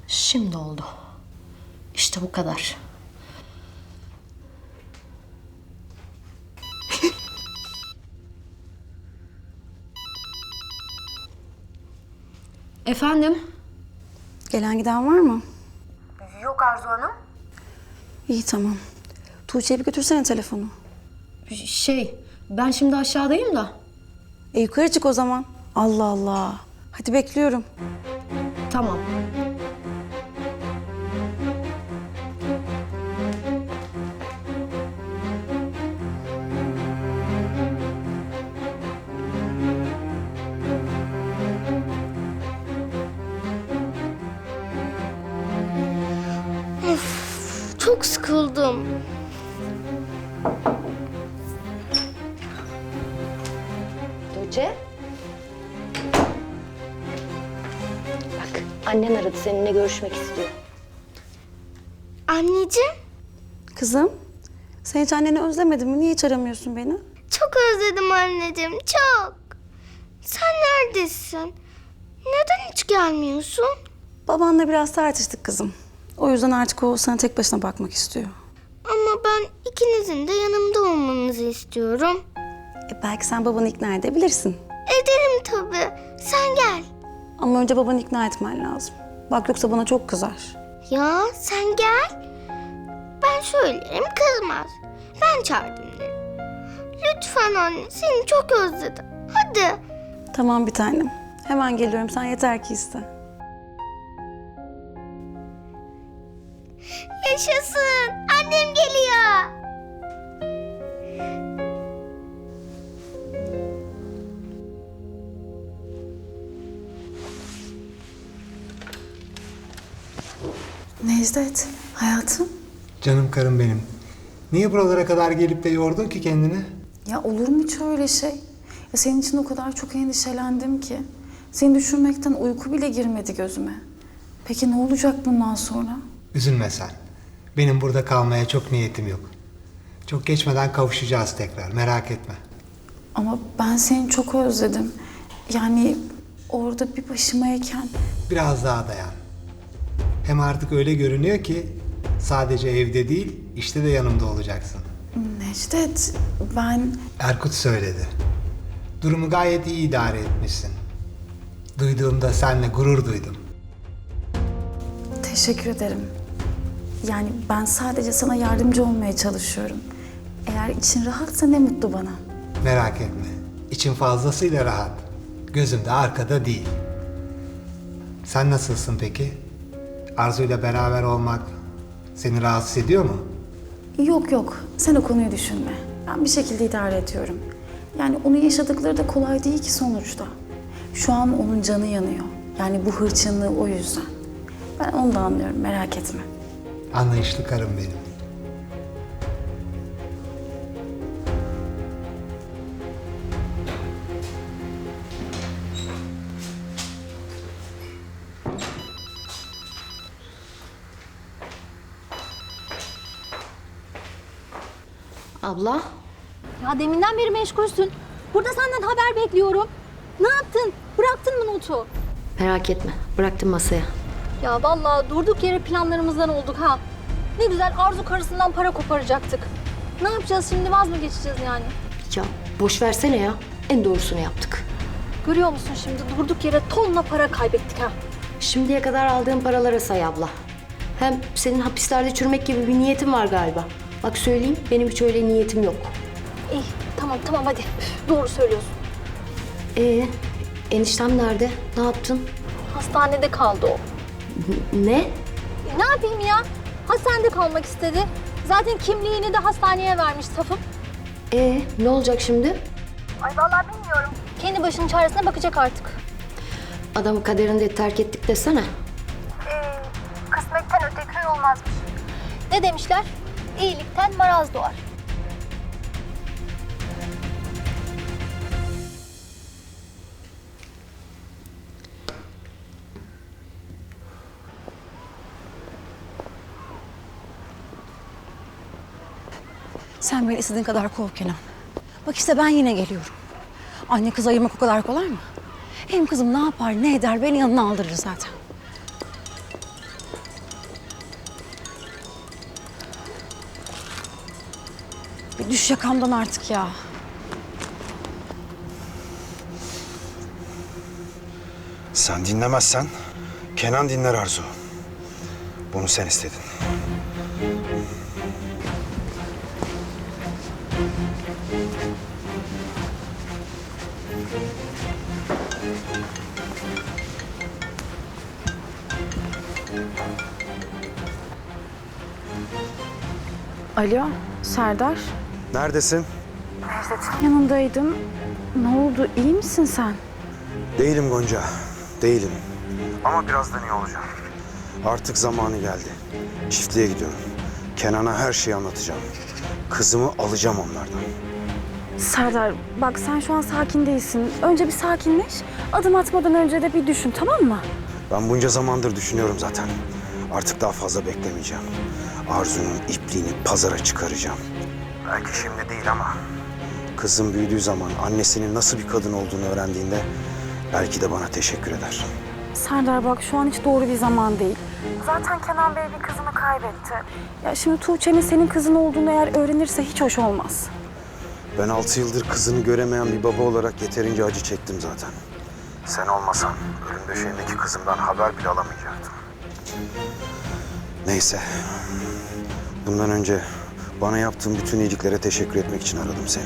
Şimdi oldu. İşte bu kadar. Efendim? Gelen giden var mı? Yok Arzu Hanım. İyi tamam. Tuğçe'ye bir götürsene telefonu. Ben şimdi aşağıdayım da. Yukarı çık o zaman. Allah Allah. Hadi bekliyorum. Tamam. Çok sıkıldım. Tuğçe. Bak, annen aradı, seninle görüşmek istiyor. Anneciğim, Kızım, sen hiç anneni özlemedin mi? Niye hiç aramıyorsun beni? çok özledim anneciğim, çok. Sen neredesin? Neden hiç gelmiyorsun? Babanla biraz tartıştık kızım. O yüzden artık o sana tek başına bakmak istiyor. Ama ben ikinizin de yanımda olmanızı istiyorum. Belki sen babanı ikna edebilirsin. Ederim tabii. Sen gel. Ama önce babanı ikna etmen lazım. Bak yoksa bana çok kızar. Ya sen gel. Ben söylerim, kızmaz. Ben çağırdım derim. Lütfen anne, seni çok özledim. Hadi. Tamam bir tanem. Hemen geliyorum. Sen yeter ki iste. Yaşasın. Annem geliyor. Nejdet, hayatım. Canım karım benim. Niye buralara kadar gelip de yordun ki kendini? Ya olur mu hiç öyle şey? Ya senin için o kadar çok endişelendim ki. Seni düşünmekten uyku bile girmedi gözüme. Peki ne olacak bundan sonra? Üzülme sen. Benim burada kalmaya çok niyetim yok. Çok geçmeden kavuşacağız tekrar, merak etme. Ama ben seni çok özledim. Yani orada bir başımayken... Biraz daha dayan. Hem artık öyle görünüyor ki sadece evde değil, işte de yanımda olacaksın. Nejdet, ben... Erkut söyledi. Durumu gayet iyi idare etmişsin. Duyduğumda seninle gurur duydum. Teşekkür ederim. Yani ben sadece sana yardımcı olmaya çalışıyorum. Eğer için rahatsa ne mutlu bana. Merak etme. İçin fazlasıyla rahat. Gözüm de arkada değil. Sen nasılsın peki? Arzu'yla beraber olmak seni rahatsız ediyor mu? Yok yok, sen o konuyu düşünme. Ben bir şekilde idare ediyorum. Yani onun yaşadıkları da kolay değil ki sonuçta. Şu an onun canı yanıyor. Yani bu hırçınlığı o yüzden. Ben onu da anlıyorum, merak etme. Anlayışlı karım benim. Abla, Ya deminden beri meşgulsün. Burada senden haber bekliyorum. Ne yaptın? Bıraktın mı notu? merak etme. Bıraktım masaya. Ya vallahi durduk yere planlarımızdan olduk ha. Ne güzel Arzu karısından para koparacaktık. Ne yapacağız şimdi, vaz mı geçeceğiz yani? Ya boş versene ya. En doğrusunu yaptık. Görüyor musun şimdi durduk yere tonla para kaybettik ha. Şimdiye kadar aldığım paralara say abla. Hem senin hapislerde çürümek gibi bir niyetin var galiba. Bak söyleyeyim, benim hiç öyle niyetim yok. İyi tamam hadi. Üf, doğru söylüyorsun. Eniştem nerede? Ne yaptın? Hastanede kaldı o. Ne? Ne yapayım ya? Hastanede kalmak istedi. Zaten kimliğini de hastaneye vermiş safım. Ne olacak şimdi? Ay vallahi bilmiyorum. Kendi başının çaresine bakacak artık. Adamı kaderinde terk ettik desene. Kısmetten öte köy olmazmış. Ne demişler? İyilikten maraz doğar. Sen beni istediğin kadar kov Kenan. Bak işte ben yine geliyorum. Anne kız ayırmak o kadar kolay mı? Hem kızım ne yapar ne eder beni yanına aldırır zaten. Bir düş yakamdan artık ya. Sen dinlemezsen Kenan dinler Arzu. Bunu sen istedin. Alo, Serdar. Neredesin? Yanındaydım. Ne oldu, iyi misin sen? Değilim Gonca, değilim. Ama birazdan iyi olacağım. Artık zamanı geldi. Çiftliğe gidiyorum. Kenan'a her şeyi anlatacağım. Kızımı alacağım onlardan. Serdar, bak sen şu an sakin değilsin. Önce bir sakinleş. Adım atmadan önce de bir düşün, tamam mı? Ben bunca zamandır düşünüyorum zaten. Artık daha fazla beklemeyeceğim. Arzu'nun ipliğini pazara çıkaracağım. Belki şimdi değil ama... Kızım büyüdüğü zaman annesinin nasıl bir kadın olduğunu öğrendiğinde... belki de bana teşekkür eder. Serdar bak şu an hiç doğru bir zaman değil. Zaten Kenan Bey bir kızını kaybetti. Ya şimdi Tuğçe'nin senin kızın olduğunu eğer öğrenirse hiç hoş olmaz. Ben 6 yıldır kızını göremeyen bir baba olarak yeterince acı çektim zaten. Sen olmasan ölüm döşeğindeki kızımdan haber bile alamayacaktım. Neyse. Bundan önce bana yaptığın bütün iyiliklere teşekkür etmek için aradım seni.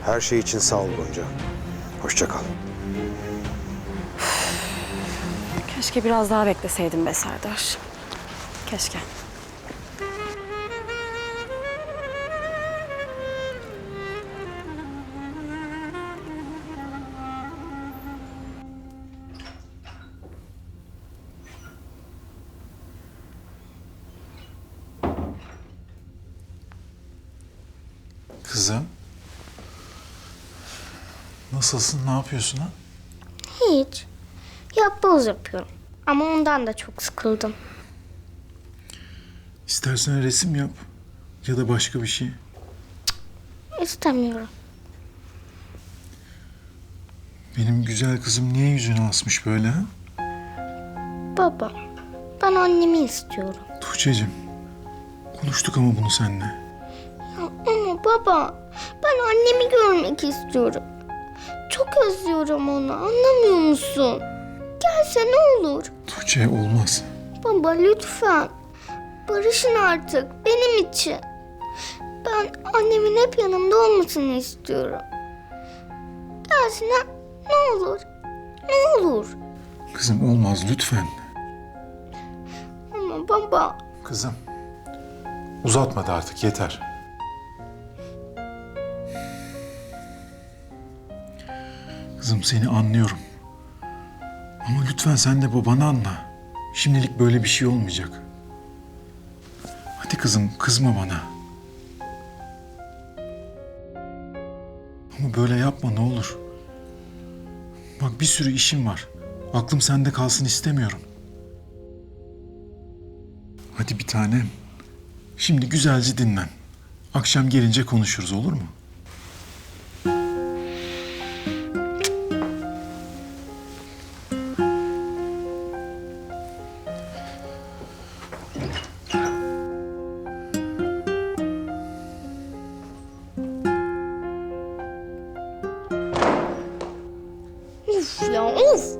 Her şey için sağ ol Gonca. Hoşça kal. Keşke biraz daha bekleseydim be Serdar. Keşke. Kızım. Nasılsın? Ne yapıyorsun ha? Hiç. Yapboz yapıyorum. Ama ondan da çok sıkıldım. İstersen resim yap. Ya da başka bir şey. İstemiyorum. Benim güzel kızım niye yüzünü asmış böyle ha? Baba, ben annemi istiyorum. Tuğçe'cim. Konuştuk ama bunu seninle. Ama baba, ben annemi görmek istiyorum. Çok özlüyorum onu, anlamıyor musun? Gelse ne olur? Tuğçe olmaz. Baba lütfen. Barışın artık benim için. Ben annemin hep yanımda olmasını istiyorum. Gelsin ha, ne olur? Ne olur? Kızım olmaz lütfen. Ama baba. Kızım. Uzatmadı artık yeter. Kızım seni anlıyorum. Ama lütfen sen de babanı anla. Şimdilik böyle bir şey olmayacak. Hadi kızım kızma bana. Ama böyle yapma ne olur. Bak bir sürü işim var. Aklım sende kalsın istemiyorum. Hadi bir tanem. Şimdi güzelce dinlen. Akşam gelince konuşuruz olur mu? Uf ya of.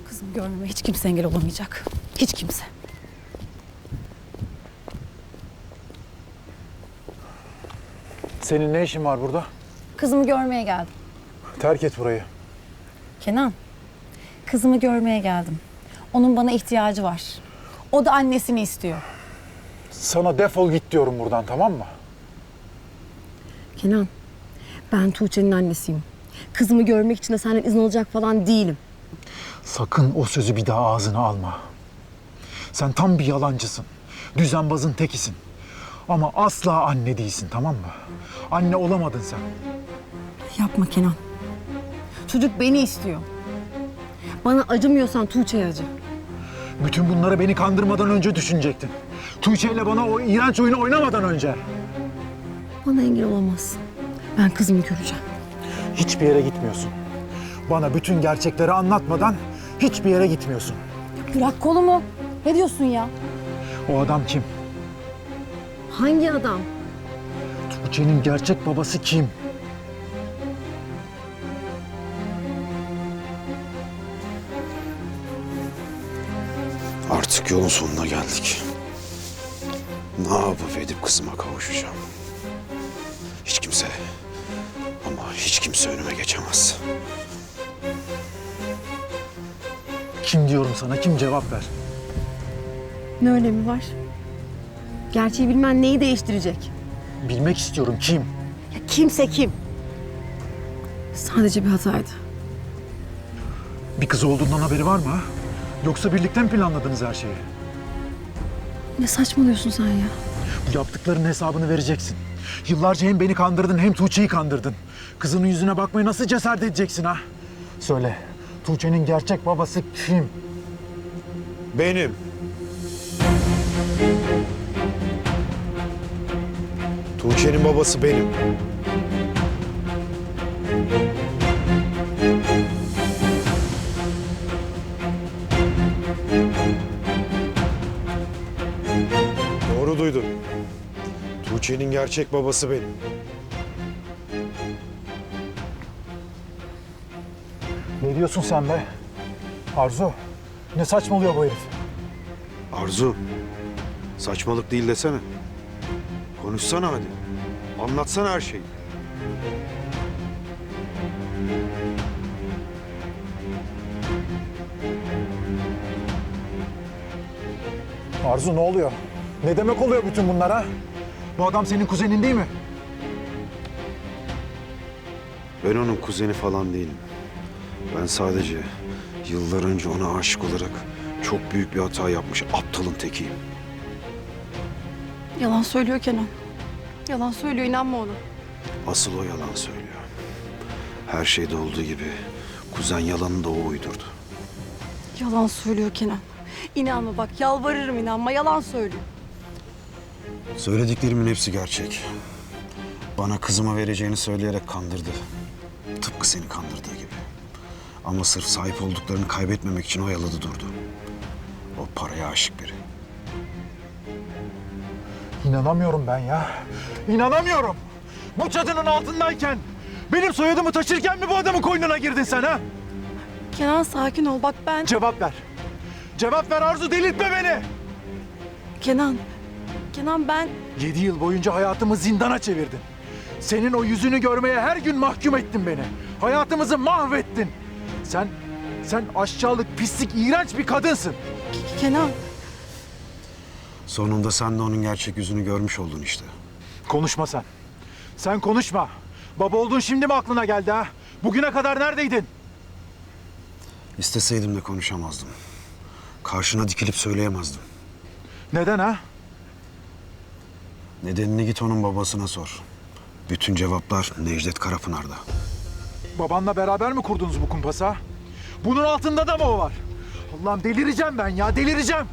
Kızım görmeme hiç kimse engel olamayacak. Hiç kimse. Senin ne işin var burada? Kızımı görmeye geldim. Terk et burayı. Kenan, kızımı görmeye geldim. Onun bana ihtiyacı var. O da annesini istiyor. Sana defol git diyorum buradan, tamam mı? Kenan, ben Tuğçe'nin annesiyim. Kızımı görmek için de senden izin alacak falan değilim. Sakın o sözü bir daha ağzına alma. Sen tam bir yalancısın. Düzenbazın tekisin. Ama asla anne değilsin, tamam mı? Anne olamadın sen. Yapma Kenan. Çocuk beni istiyor. Bana acımıyorsan Tuğçe'ye acı. Bütün bunları beni kandırmadan önce düşünecektin. Tuğçe ile bana o iğrenç oyunu oynamadan önce. Bana engel olamazsın. Ben kızımı göreceğim. Hiçbir yere gitmiyorsun. Bana bütün gerçekleri anlatmadan hiçbir yere gitmiyorsun. Bırak kolumu. Ne diyorsun ya? O adam kim? Hangi adam? Tuğçe'nin gerçek babası kim? Artık yolun sonuna geldik. Ne yapıp edip kızıma kavuşacağım. Hiç kimse ama hiç kimse önüme geçemez. Kim diyorum sana, kim cevap ver. Ne önemi var? Gerçeği bilmen neyi değiştirecek? Bilmek istiyorum kim? Ya kimse kim? Sadece bir hataydı. Bir kız olduğundan haberi var mı ha? Yoksa birlikte mi planladınız her şeyi? Ne saçmalıyorsun sen ya? Bu yaptıklarının hesabını vereceksin. Yıllarca hem beni kandırdın hem Tuğçe'yi kandırdın. Kızının yüzüne bakmaya nasıl cesaret edeceksin ha? Söyle, Tuğçe'nin gerçek babası kim? Benim. Tuğçe'nin babası benim. Doğru duydun. Tuğçe'nin gerçek babası benim. Ne diyorsun sen be? Arzu, ne saçmalıyor bu herif? Arzu, saçmalık değil desene. Konuşsana hadi. Anlatsana her şeyi. Arzu ne oluyor? Ne demek oluyor bütün bunlar ha? Bu adam senin kuzenin değil mi? Ben onun kuzeni falan değilim. Ben sadece yıllar önce ona aşık olarak çok büyük bir hata yapmış aptalın tekiyim. Yalan söylüyor Kenan. Yalan söylüyor, inanma ona. Asıl o yalan söylüyor. Her şeyde olduğu gibi kuzen yalanını da o uydurdu. Yalan söylüyor Kenan. İnanma bak, yalvarırım inanma, yalan söylüyor. Söylediklerimin hepsi gerçek. Bana kızıma vereceğini söyleyerek kandırdı. Tıpkı seni kandırdığı gibi. Ama sırf sahip olduklarını kaybetmemek için oyaladı durdu. O paraya aşık biri. İnanamıyorum ben ya. İnanamıyorum. Bu çatının altındayken, benim soyadımı taşırken mi bu adamın koynuna girdin sen ha? Kenan sakin ol, bak ben... Cevap ver. Cevap ver Arzu, delirtme beni. Kenan ben... 7 yıl boyunca hayatımı zindana çevirdin. Senin o yüzünü görmeye her gün mahkum ettin beni. Hayatımızı mahvettin. Sen aşağılık, pislik, iğrenç bir kadınsın. Kenan... Sonunda sen de onun gerçek yüzünü görmüş oldun işte. Konuşma sen. Sen konuşma. Baba olduğun şimdi mi aklına geldi ha? Bugüne kadar neredeydin? İsteseydim de konuşamazdım. Karşına dikilip söyleyemezdim. Neden ha? Nedenini git onun babasına sor. Bütün cevaplar Nejdet Karapınar'da. Babanla beraber mi kurdunuz bu kumpası ha? Bunun altında da mı o var? Allah'ım delireceğim ben ya, delireceğim.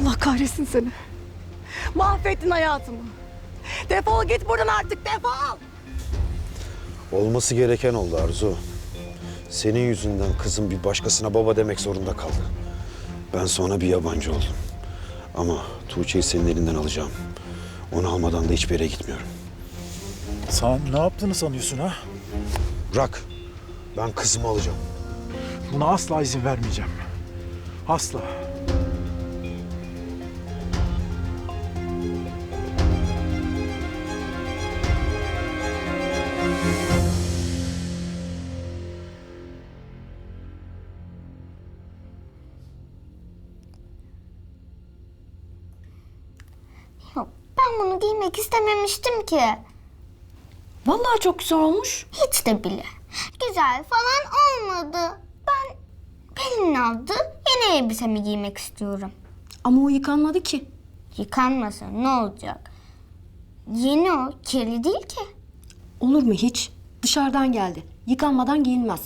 Allah kahretsin seni. Mahvettin hayatımı. Defol git buradan artık, defol. Olması gereken oldu Arzu. Senin yüzünden kızım bir başkasına baba demek zorunda kaldı. Ben sonra bir yabancı oldum. Ama Tuğçe'yi senin elinden alacağım. Onu almadan da hiçbir yere gitmiyorum. Sen ne yaptığını sanıyorsun ha? Bırak. Ben kızımı alacağım. Buna asla izin vermeyeceğim. Asla. Yok, ben bunu giymek istememiştim ki. Vallahi çok güzel olmuş. Hiç de bile. Güzel falan olmadı. Ben Pelin'in aldığı yeni elbisemi giymek istiyorum. Ama o yıkanmadı ki. Yıkanmasa ne olacak? Yeni o, kirli değil ki. Olur mu hiç? Dışarıdan geldi. Yıkanmadan giyilmez.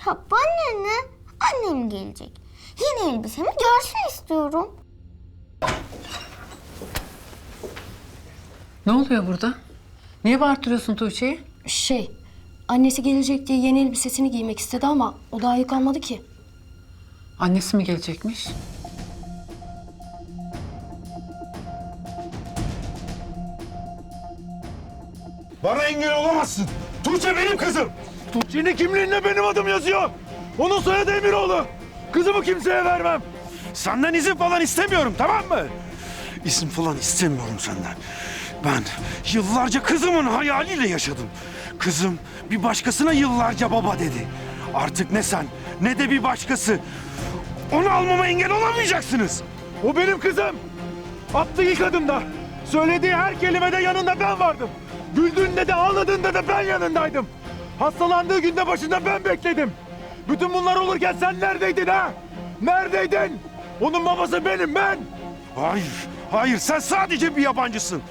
Ya bana ne? Annem gelecek. Yeni elbisemi görsün istiyorum. Ne oluyor burada? Niye bağırtırıyorsun Tuğçe'yi? Annesi gelecek diye yeni elbisesini giymek istedi ama o daha yıkanmadı ki. Annesi mi gelecekmiş? Bana engel olamazsın. Tuğçe benim kızım. Tuğçe'nin kimliğinde benim adım yazıyor. Onun soyadı Emiroğlu. Kızımı kimseye vermem. Senden izin falan istemiyorum, tamam mı? İzin falan istemiyorum senden. Ben yıllarca kızımın hayaliyle yaşadım. Kızım bir başkasına yıllarca baba dedi. Artık ne sen ne de bir başkası onu almama engel olamayacaksınız. O benim kızım. Attığı ilk adımda, söylediği her kelimede yanında ben vardım. Güldüğünde de ağladığında da ben yanındaydım. Hastalandığı günde başında ben bekledim. Bütün bunlar olurken sen neredeydin ha? Neredeydin? Onun babası benim, ben. Hayır sen sadece bir yabancısın.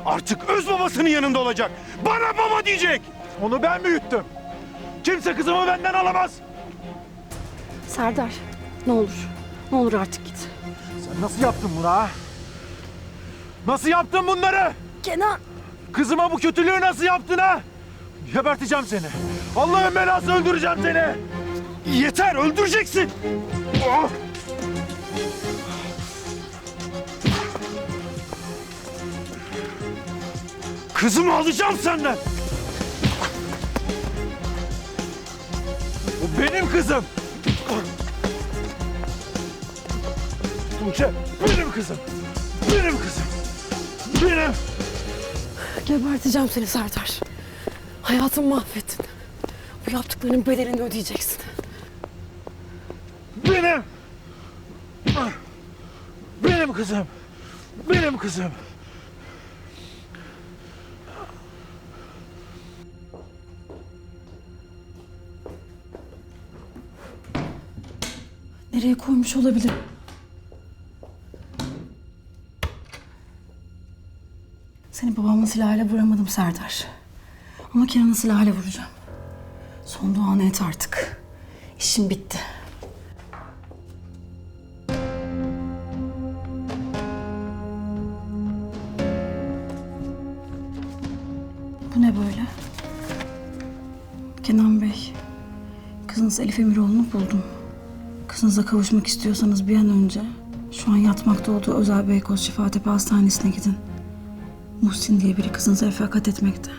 Artık öz babasının yanında olacak. Bana baba diyecek. Onu ben büyüttüm. Kimse kızımı benden alamaz. Serdar, ne olur. Ne olur artık git. Sen nasıl yaptın bunu ha? Nasıl yaptın bunları? Kenan. Kızıma bu kötülüğü nasıl yaptın ha? Geberteceğim seni. Allah'ın belası öldüreceğim seni. Yeter, öldüreceksin. Oh! Kızımı alacağım senden. O benim kızım. Tuğçe, benim kızım. Benim kızım. Benim. Geberteceğim seni Serdar. Hayatımı mahvettin. Bu yaptıklarının bedelini ödeyeceksin. Benim. Benim kızım. Benim kızım. Nereye koymuş olabilir? Seni babamın silahıyla vuramadım Serdar. Ama Kenan'ın silahıyla vuracağım. Son duanı et artık. İşim bitti. Bu ne böyle? Kenan Bey, kızınız Elif Emiroğlu'nu buldum. Kızınıza kavuşmak istiyorsanız bir an önce şu an yatmakta olduğu Özel Beykoz Şifatepe Hastanesi'ne gidin. Muhsin diye biri kızınıza refakat etmekte.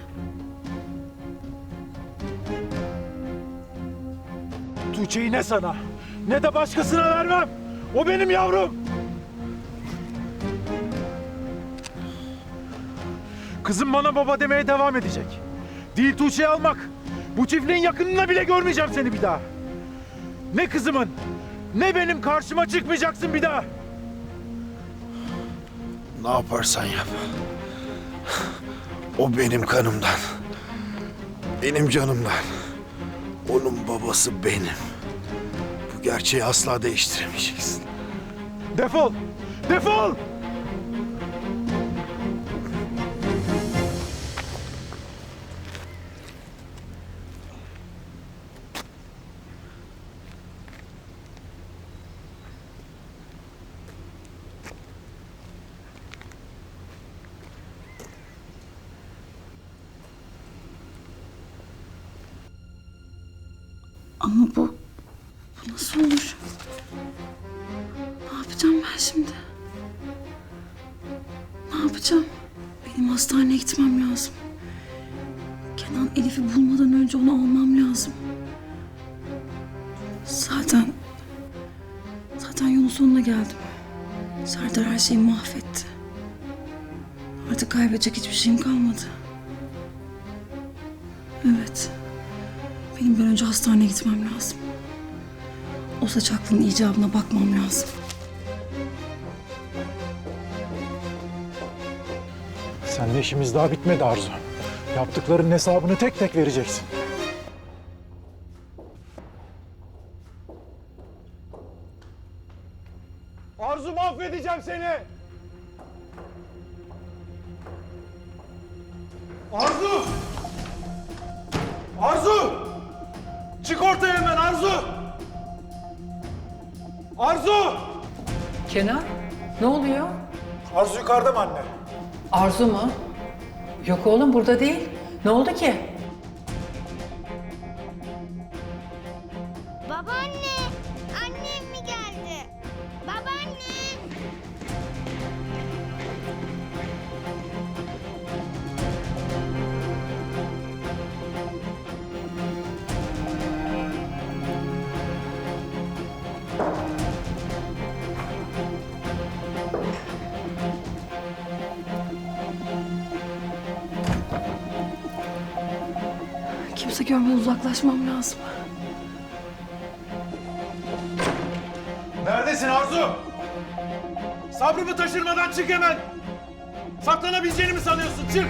Tuğçe'yi ne sana ne de başkasına vermem. O benim yavrum. Kızım bana baba demeye devam edecek. Değil Tuğçe'yi almak. Bu çiftliğin yakınına bile görmeyeceğim seni bir daha. Ne kızımın ne benim karşıma çıkmayacaksın bir daha. Ne yaparsan yap. O benim kanımdan. Benim canımdan. Onun babası benim. Bu gerçeği asla değiştiremeyeceksin. Defol! Defol! Ama bu nasıl olur? Ne yapacağım ben şimdi? Ne yapacağım? Benim hastaneye gitmem lazım. Kenan Elif'i bulmadan önce onu almam lazım. Zaten yolun sonuna geldim. Serdar her şeyi mahvetti. Artık kaybedecek hiçbir şeyim kalmadı. Evet. Benim bir önce hastaneye gitmem lazım. O saçaklığın icabına bakmam lazım. Seninle işimiz daha bitmedi Arzu. Yaptıklarının hesabını tek tek vereceksin. Arzu, mahvedeceğim seni! Arzu! Arzu! Çık ortaya hemen Arzu! Arzu! Kenan, ne oluyor? Arzu yukarıda mı anne? Arzu mu? Yok oğlum, burada değil. Ne oldu ki? Babaanne, annem mi geldi? Babaanne. Kimse görmeden uzaklaşmam lazım. Neredesin Arzu? Sabrımı taşırmadan çık hemen! Saklanabileceğini mi sanıyorsun? Çık!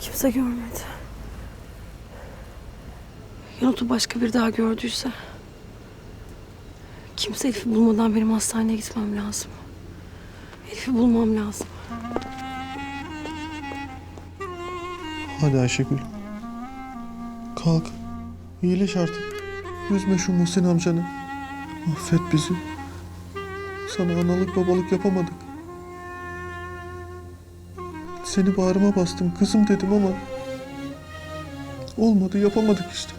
Kimse görmedi. Yanıt'ı başka bir daha gördüyse... Kimse Elif'i bulmadan benim hastaneye gitmem lazım. Elif'i bulmam lazım. Hadi Ayşegül. Kalk. İyileş artık. Üzme şu Muhsin amcanı. Affet bizi. Sana analık babalık yapamadık. Seni bağrıma bastım, kızım dedim ama... Olmadı, yapamadık işte.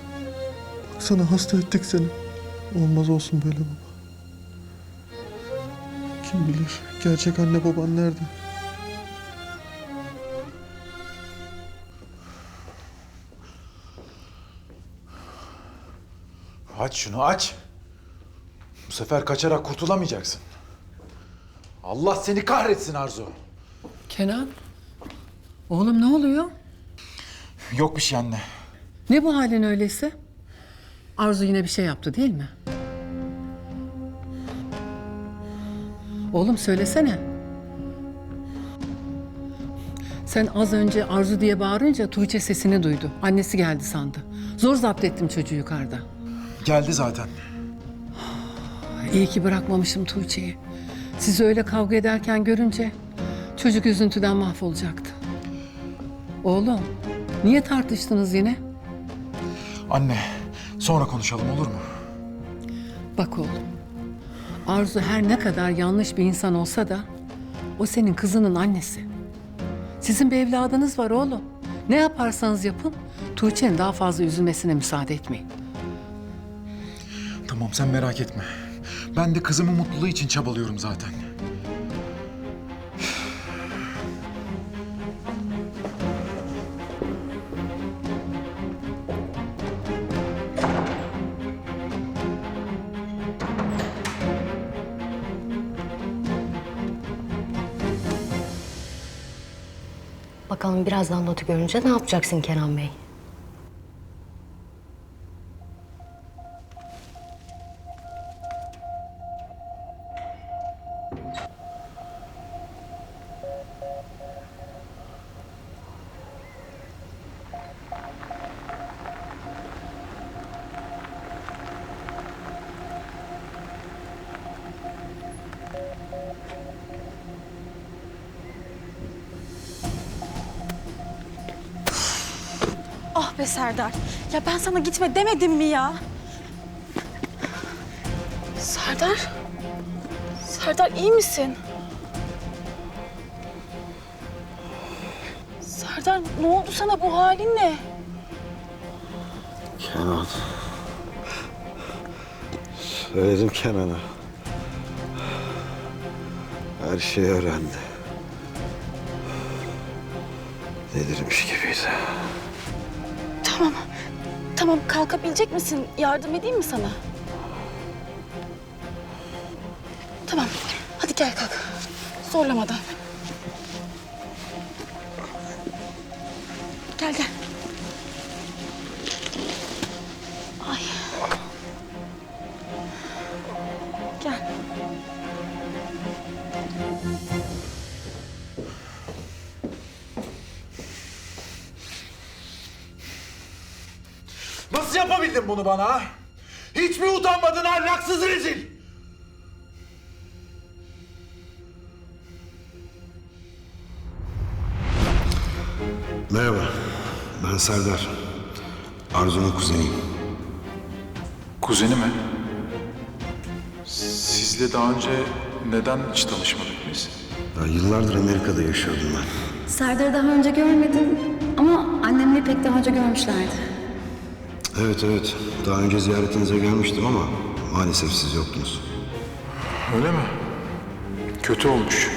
Baksana hasta ettik seni. Olmaz olsun böyle baba. Kim bilir gerçek anne baban nerede? Aç şunu, aç. Bu sefer kaçarak kurtulamayacaksın. Allah seni kahretsin Arzu. Kenan, oğlum ne oluyor? Yok bir şey anne. Ne bu halin öyleyse? Arzu yine bir şey yaptı değil mi? Oğlum söylesene. Sen az önce Arzu diye bağırınca Tuğçe sesini duydu. Annesi geldi sandı. Zor zapt ettim çocuğu yukarıda. Geldi zaten. İyi ki bırakmamışım Tuğçe'yi. Sizi öyle kavga ederken görünce çocuk üzüntüden mahvolacaktı. Oğlum, niye tartıştınız yine? Anne, sonra konuşalım olur mu? Bak oğlum, Arzu her ne kadar yanlış bir insan olsa da o senin kızının annesi. Sizin bir evladınız var oğlum. Ne yaparsanız yapın, Tuğçe'nin daha fazla üzülmesine müsaade etmeyin. Tamam, sen merak etme. Ben de kızımın mutluluğu için çabalıyorum zaten. Bakalım birazdan notu görünce ne yapacaksın Kenan Bey? Ah be Serdar. Ya ben sana gitme demedim mi ya? Serdar? Serdar iyi misin? Serdar ne oldu sana, bu halin ne? Kenan. Söyledim Kenan'a. Her şeyi öğrendi. Delirmiş gibiydi. Tamam. Tamam, kalkabilecek misin? Yardım edeyim mi sana? Tamam. Hadi gel kalk. Zorlamadan. Gel gel. Ay. Gel. Nasıl yapabildin bunu bana ha? Hiç mi utanmadın ahlaksız rezil? Merhaba, ben Serdar. Arzu'nun kuzeniyim. Kuzeni mi? Sizle daha önce neden hiç tanışmadık biz? Ya yıllardır Amerika'da yaşıyordum ben. Serdar'ı daha önce görmedim ama annemle pek daha önce görmüşlerdi. Evet, daha önce ziyaretinize gelmiştim ama maalesef siz yoktunuz. Öyle mi? Kötü olmuş.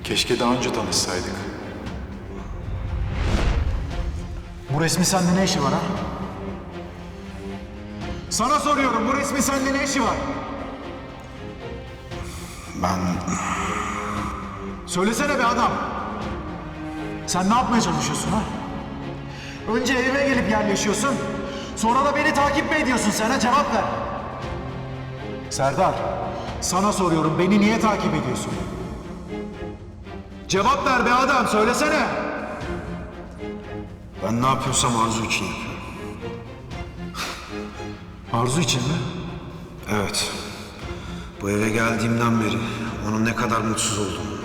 Keşke daha önce tanışsaydık. Bu resmi sende ne işi var ha? Sana soruyorum, bu resmi sende ne işi var? Ben... Söylesene be adam. Sen ne yapmaya çalışıyorsun ha? Önce evime gelip yerleşiyorsun, sonra da beni takip mi ediyorsun sen ha? Cevap ver. Serdar, sana soruyorum, beni niye takip ediyorsun? Cevap ver be adam, söylesene. Ben ne yapıyorsam Arzu için yapıyorum. Arzu için mi? Evet. Bu eve geldiğimden beri onun ne kadar mutsuz olduğunu,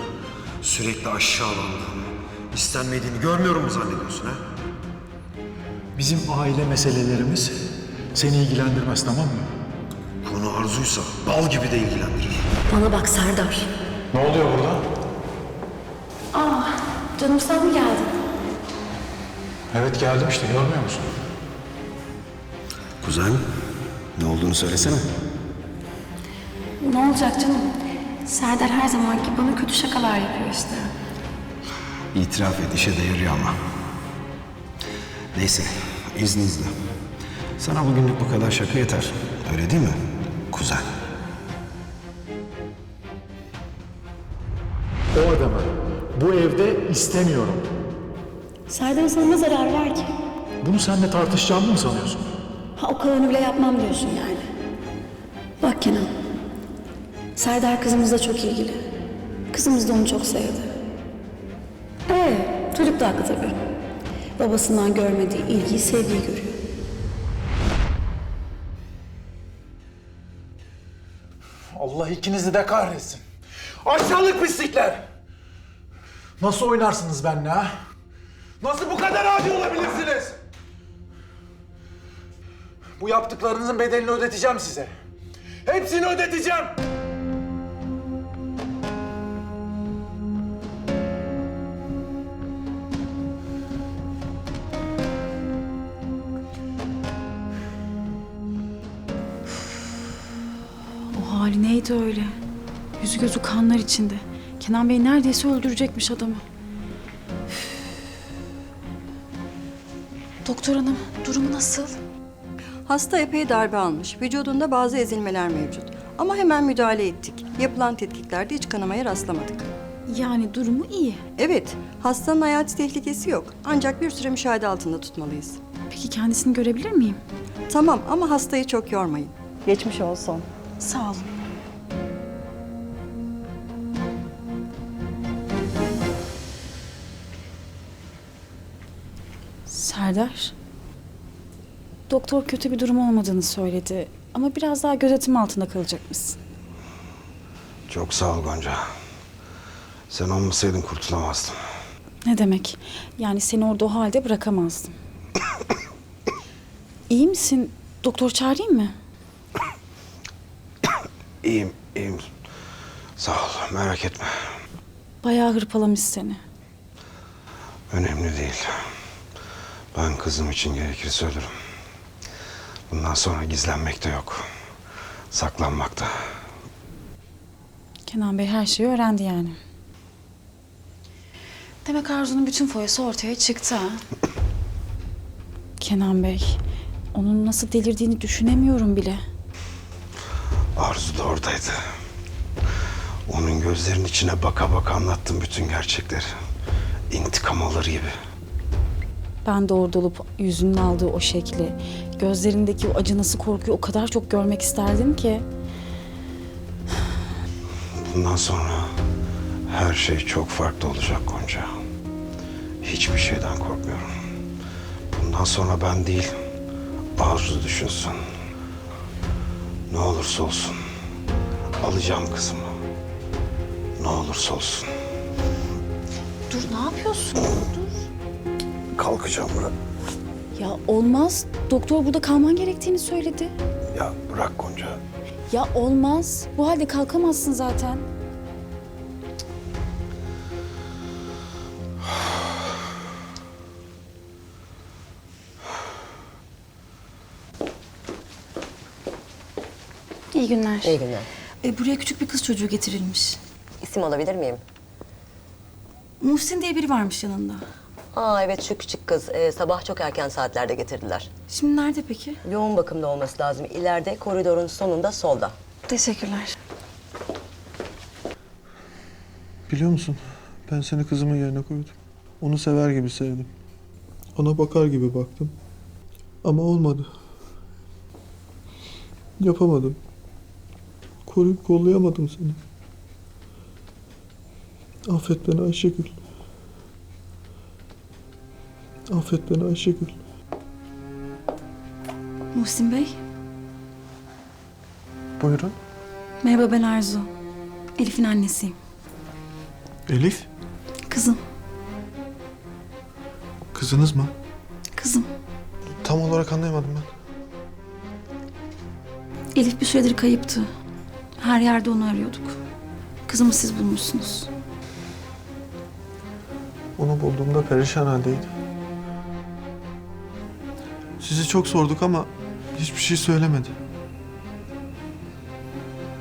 sürekli aşağılandığını, istenmediğini görmüyorum mu zannediyorsun ha? Bizim aile meselelerimiz seni ilgilendirmez, tamam mı? Konu Arzu'ysa bal gibi de ilgilendirir. Bana bak Serdar. Ne oluyor burada? Canım sen mi geldin? Evet geldim işte, görmüyor musun? Kuzen, ne olduğunu söylesene. Ne olacak canım? Serdar her zamanki bana kötü şakalar yapıyor işte. İtiraf et, işe de yarıyor ama. Neyse, izninizle. Sana bugünlük bu kadar şaka yeter. Öyle değil mi kuzen? O adamı bu evde istemiyorum. Serdar'ın sana ne zarar var ki? Bunu seninle tartışacağımı mı sanıyorsun? Ha o kadarını bile yapmam diyorsun yani. Bak Kenan. Serdar kızımızla çok ilgili. Kızımız da onu çok sevdi. Çocuk da haklı tabii. Babasından görmediği ilgiyi, sevgiyi görüyor. Allah ikinizi de kahretsin. Aşağılık pislikler! Nasıl oynarsınız benimle ha? Nasıl bu kadar adi olabilirsiniz? Bu yaptıklarınızın bedelini ödeteceğim size. Hepsini ödeteceğim. Evet öyle. Yüzü gözü kanlar içinde. Kenan Bey neredeyse öldürecekmiş adamı. Üf. Doktor hanım, durumu nasıl? Hasta epey darbe almış. Vücudunda bazı ezilmeler mevcut. Ama hemen müdahale ettik. Yapılan tetkiklerde iç kanamaya rastlamadık. Yani durumu iyi. Evet, hastanın hayati tehlikesi yok. Ancak bir süre müşahede altında tutmalıyız. Peki kendisini görebilir miyim? Tamam ama hastayı çok yormayın. Geçmiş olsun. Sağ olun. Serdar. Doktor kötü bir durum olmadığını söyledi. Ama biraz daha gözetim altında kalacakmışsın. Çok sağ ol Gonca. Sen olmasaydın kurtulamazdım. Ne demek? Yani seni orada o halde bırakamazdım. İyi misin? Doktor çağırayım mı? İyiyim, iyiyim. Sağ ol, merak etme. Bayağı hırpalamış seni. Önemli değil. Ben kızım için gerekirse ölürüm. Bundan sonra gizlenmek de yok. Saklanmak da. Kenan Bey her şeyi öğrendi yani. Demek Arzu'nun bütün foyası ortaya çıktı ha? Kenan Bey, onun nasıl delirdiğini düşünemiyorum bile. Arzu da oradaydı. Onun gözlerinin içine baka baka anlattım bütün gerçekleri. İntikam alır gibi. Ben de orada olup yüzünün aldığı o şekli, gözlerindeki o acınası korkuyu o kadar çok görmek isterdim ki. Bundan sonra her şey çok farklı olacak Gonca. Hiçbir şeyden korkmuyorum. Bundan sonra ben değil, Arzu düşünsün. Ne olursa olsun alacağım kızımı. Ne olursa olsun. Dur, ne yapıyorsun? Dur. Kalkacağım bırak. Ya olmaz. Doktor burada kalman gerektiğini söyledi. Ya bırak Gonca. Ya olmaz. Bu halde kalkamazsın zaten. İyi günler. İyi günler. Buraya küçük bir kız çocuğu getirilmiş. İsim alabilir miyim? Muhsin diye biri varmış yanında. Aa evet, şu küçük kız. Sabah çok erken saatlerde getirdiler. Şimdi nerede peki? Yoğun bakımda olması lazım. İleride koridorun sonunda solda. Teşekkürler. Biliyor musun? Ben seni kızımın yerine koydum. Onu sever gibi sevdim. Ona bakar gibi baktım. Ama olmadı. Yapamadım. Koruyup kollayamadım seni. Affet beni Ayşegül. Affet beni Ayşegül. Muhsin Bey. Buyurun. Merhaba, ben Arzu. Elif'in annesiyim. Elif, Kızım. kızınız mı? Kızım. Tam olarak anlayamadım ben. Elif bir süredir kayıptı. Her yerde onu arıyorduk. Kızımı siz bulmuşsunuz. Onu bulduğumda perişan haldeydi. Sizi çok sorduk ama hiçbir şey söylemedi.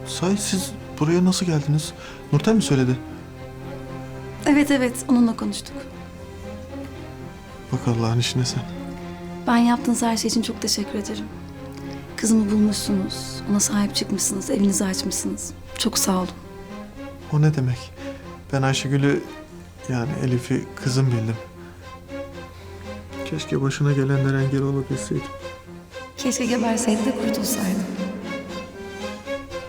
Sahi siz buraya nasıl geldiniz? Nurten mi söyledi? Evet, onunla konuştuk. Bak Allah'ın işine sen. Ben yaptığınız her şey için çok teşekkür ederim. Kızımı bulmuşsunuz, ona sahip çıkmışsınız, evinizi açmışsınız. Çok sağ olun. O ne demek? Ben Ayşegül'ü, yani Elif'i kızım bildim. Keşke başına gelenlere engel olabilseydim. Keşke geberseydi de kurtulsaydım.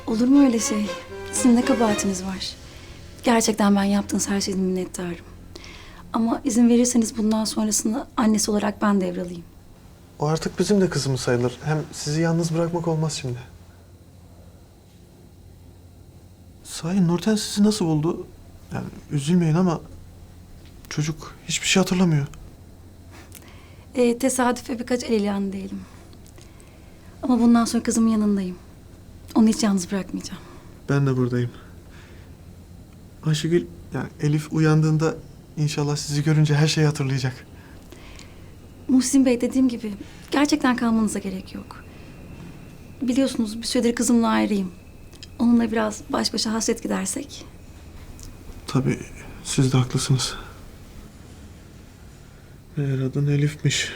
Olur mu öyle şey? Sizin ne kabahatiniz var? Gerçekten ben yaptığınız her şeyden minnettarım. Ama izin verirseniz bundan sonrasını annesi olarak ben devralayım. O artık bizim de kızımız sayılır. Hem sizi yalnız bırakmak olmaz şimdi. Sahi Nurten sizi nasıl buldu? Yani üzülmeyin ama çocuk hiçbir şey hatırlamıyor. Tesadüfe birkaç el ilanı diyelim. Ama bundan sonra kızımın yanındayım. Onu hiç yalnız bırakmayacağım. Ben de buradayım. Ayşegül, yani Elif uyandığında inşallah sizi görünce her şeyi hatırlayacak. Muhsin Bey, dediğim gibi gerçekten kalmanıza gerek yok. Biliyorsunuz bir süredir kızımla ayrıyım. Onunla biraz baş başa hasret gidersek. Tabii siz de haklısınız. Meğer adın Elif'miş.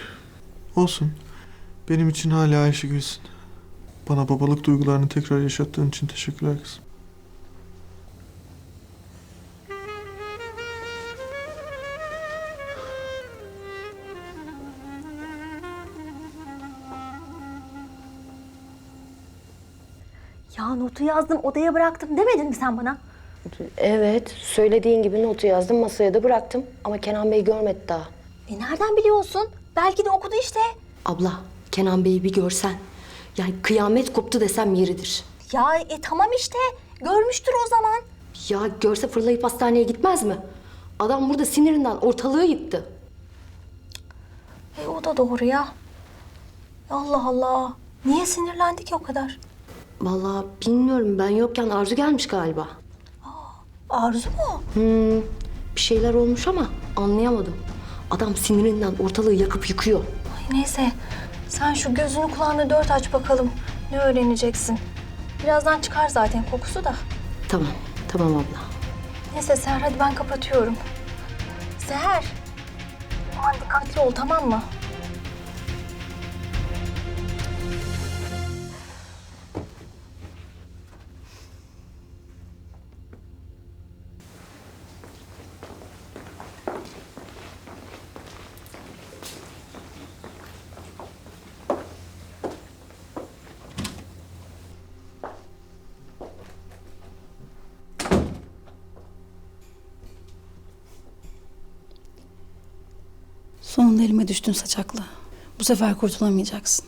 Olsun. Benim için hala Ayşegül'sün. Bana babalık duygularını tekrar yaşattığın için teşekkürler kızım. Ya notu yazdım, odaya bıraktım demedin mi sen bana? Evet, söylediğin gibi notu yazdım, masaya da bıraktım. Ama Kenan Bey görmedi daha. Nereden biliyorsun? Belki de okudu işte. Abla, Kenan Bey'i bir görsen. Yani kıyamet koptu desem yeridir. Ya tamam işte. Görmüştür o zaman. Ya görse fırlayıp hastaneye gitmez mi? Adam burada sinirinden ortalığı yıktı. O da doğru ya. Allah Allah. Niye sinirlendi ki o kadar? Vallahi bilmiyorum, ben yokken Arzu gelmiş galiba. Arzu mu? Bir şeyler olmuş ama anlayamadım. Adam sinirinden ortalığı yakıp yıkıyor. Ay neyse. Sen şu gözünü kulağını dört aç bakalım. Ne öğreneceksin? Birazdan çıkar zaten kokusu da. Tamam abla. Neyse Seher, hadi ben kapatıyorum. Seher. Aman dikkatli ol, tamam mı? Sonunda elime düştün saçaklı. Bu sefer kurtulamayacaksın.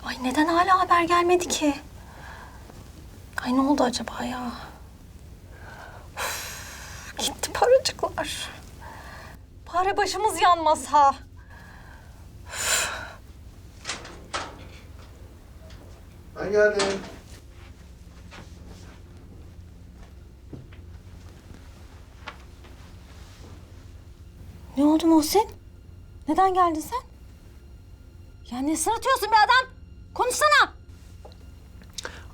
Ay neden hala haber gelmedi ki? Ay ne oldu acaba ya? Uf, gitti paracıklar. Bari başımız yanmasa. Ben geldim. Ne oldu Muhsin? Neden geldin sen? Ya ne sırıtıyorsun be adam? Konuşsana.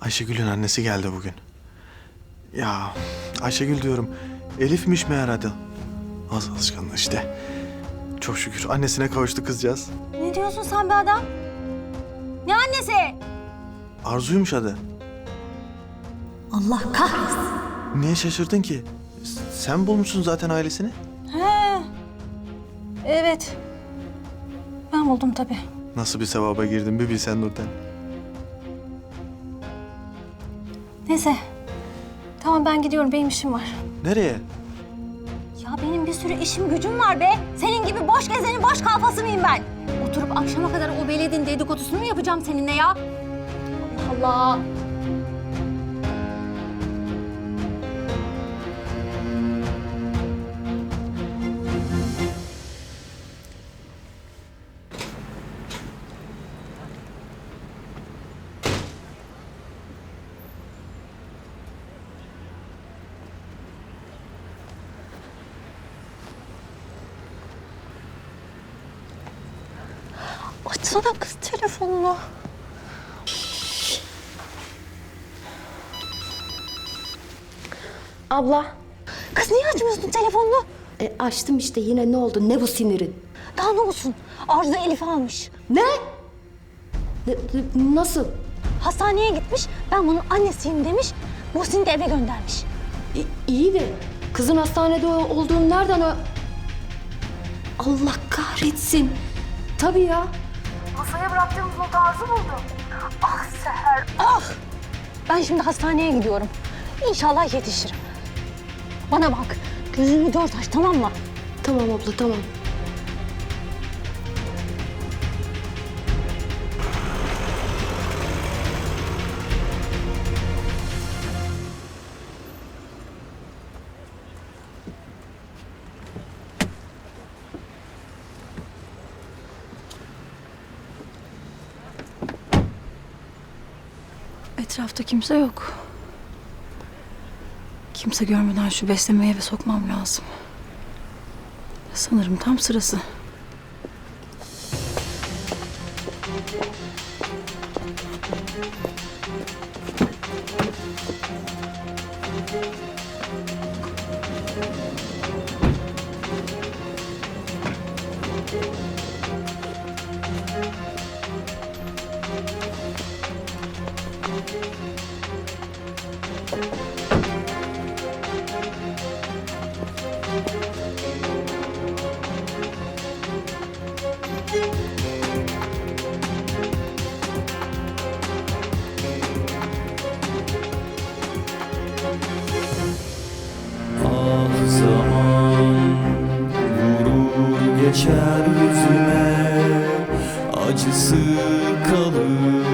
Ayşegül'ün annesi geldi bugün. Ya Ayşegül diyorum. Elif'miş meğer adı. Az alışkanlığı işte. Çok şükür annesine kavuştu kızcağız. Ne diyorsun sen be adam? Ne annesi? Arzu'ymuş adı. Allah kahretsin. Niye şaşırdın ki? Sen bulmuşsun zaten ailesini. He. Evet. Ben buldum tabii. Nasıl bir sevaba girdin bir bilsen Nurten. Neyse. Tamam ben gidiyorum. Benim işim var. Nereye? Ya benim bir sürü işim gücüm var be. Senin gibi boş gezenin boş kalfası mıyım ben? Oturup akşama kadar o beledin dedikodusunu mu yapacağım seninle ya? Allah Allah. Açsana kız telefonunu. Abla. Kız niye açmıyorsun telefonunu? Açtım işte, yine ne oldu? Ne bu sinirin? Daha ne olsun? Arzu Elif'i almış. Ne? Nasıl? Hastaneye gitmiş. Ben bunun annesiyim demiş. Muhsin'i de eve göndermiş. İyi de kızın hastanede olduğunu nereden Allah kahretsin. Tabii ya. Masaya bıraktığımız notu Arzu buldu. Ah Seher, ah! Ben şimdi hastaneye gidiyorum. İnşallah yetişirim. Bana bak, gözünü dört aç, tamam mı? Tamam abla, tamam. Etrafta kimse yok. Kimse görmeden şu beslemeyi eve sokmam lazım. Sanırım tam sırası. Geçer yüzüme, acısı kalır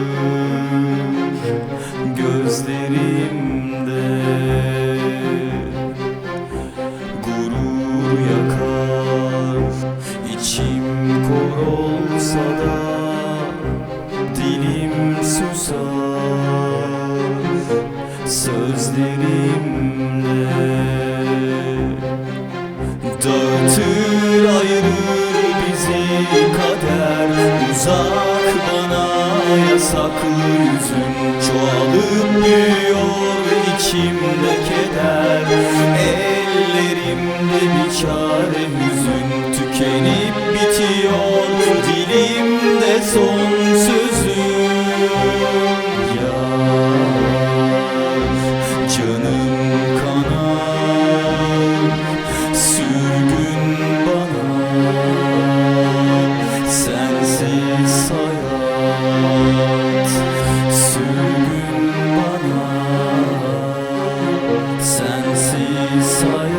gözlerimde. Gurur yakar, içim kor olsa da dilim susar sözlerimle. Dağıtır ayırır bizi kader, uzak bana yasaklı yüzün. Çoğalıp büyüyor içimde keder, ellerimde bir çare hüzün. Tükenip bitiyor dilimde son sözüm. Yar, canım kanar, sürgün bana, sensiz hayat. Sürgün bana, sensiz hayat.